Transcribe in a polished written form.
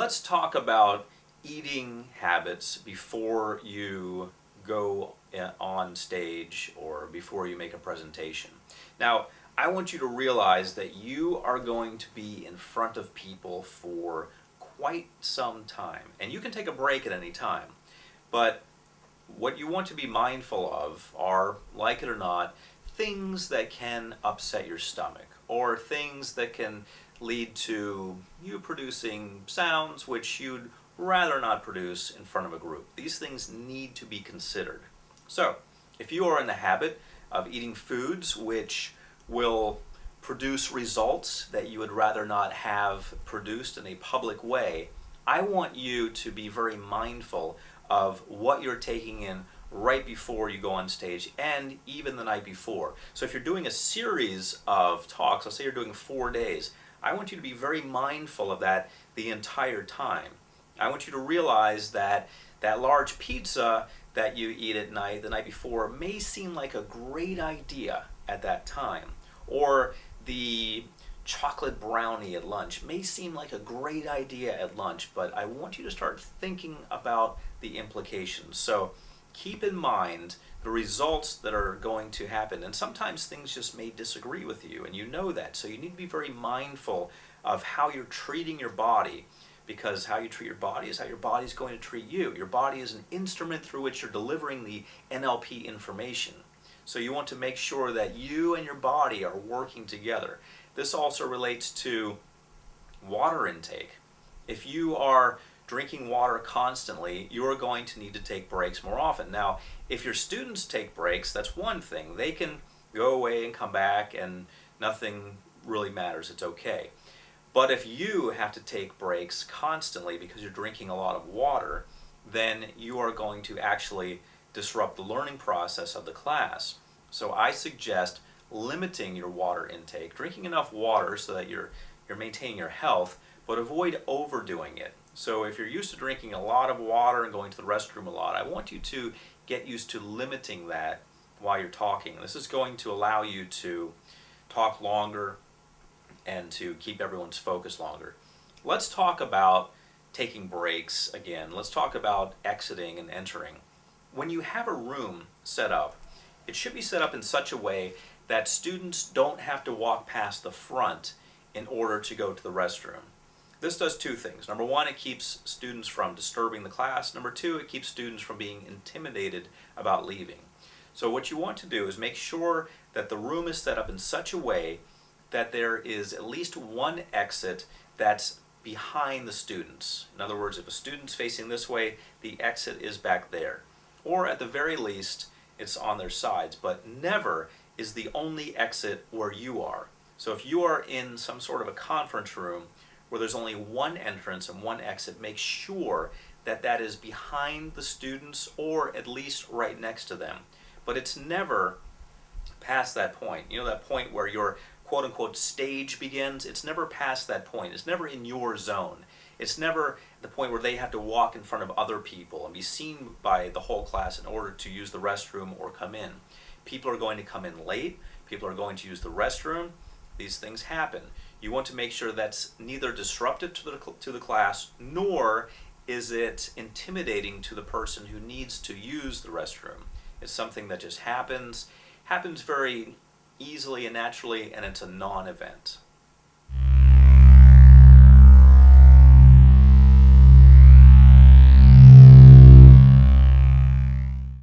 let's talk about eating habits before you go on stage or before you make a presentation. Now, I want you to realize that you are going to be in front of people for quite some time, and you can take a break at any time. But what you want to be mindful of are, like it or not, things that can upset your stomach, or things that can lead to you producing sounds which you'd rather not produce in front of a group. These things need to be considered. So, if you are in the habit of eating foods which will produce results that you would rather not have produced in a public way, I want you to be very mindful of what you're taking in right before you go on stage and even the night before. So if you're doing a series of talks, let's say you're doing 4 days, I want you to be very mindful of that the entire time. I want you to realize that that large pizza that you eat at night, the night before, may seem like a great idea at that time. Or the chocolate brownie at lunch may seem like a great idea at lunch, but I want you to start thinking about the implications. So keep in mind the results that are going to happen, and sometimes things just may disagree with you, and you know that. So you need to be very mindful of how you're treating your body, because how you treat your body is how your body is going to treat you. Your body is an instrument through which you're delivering the NLP information. So you want to make sure that you and your body are working together. This also relates to water intake. If you are drinking water constantly, you are going to need to take breaks more often. Now, if your students take breaks, that's one thing. They can go away and come back and nothing really matters. It's okay. But if you have to take breaks constantly because you're drinking a lot of water, then you are going to actually disrupt the learning process of the class. So I suggest limiting your water intake, drinking enough water so that you're maintaining your health, but avoid overdoing it. So if you're used to drinking a lot of water and going to the restroom a lot, I want you to get used to limiting that while you're talking. This is going to allow you to talk longer and to keep everyone's focus longer. Let's talk about taking breaks again. Let's talk about exiting and entering. When you have a room set up, it should be set up in such a way that students don't have to walk past the front in order to go to the restroom. This does two things. Number one, it keeps students from disturbing the class. Number two, it keeps students from being intimidated about leaving. So what you want to do is make sure that the room is set up in such a way that there is at least one exit that's behind the students. In other words, if a student's facing this way, the exit is back there. Or at the very least, it's on their sides, but never is the only exit where you are. So if you are in some sort of a conference room where there's only one entrance and one exit, make sure that that is behind the students or at least right next to them. But it's never past that point. You know, that point where your quote-unquote stage begins? It's never past that point. It's never in your zone. It's never the point where they have to walk in front of other people and be seen by the whole class in order to use the restroom or come in. People are going to come in late. People are going to use the restroom. These things happen. You want to make sure that's neither disruptive to the class, nor is it intimidating to the person who needs to use the restroom. It's something that just happens very easily and naturally, and it's a non-event.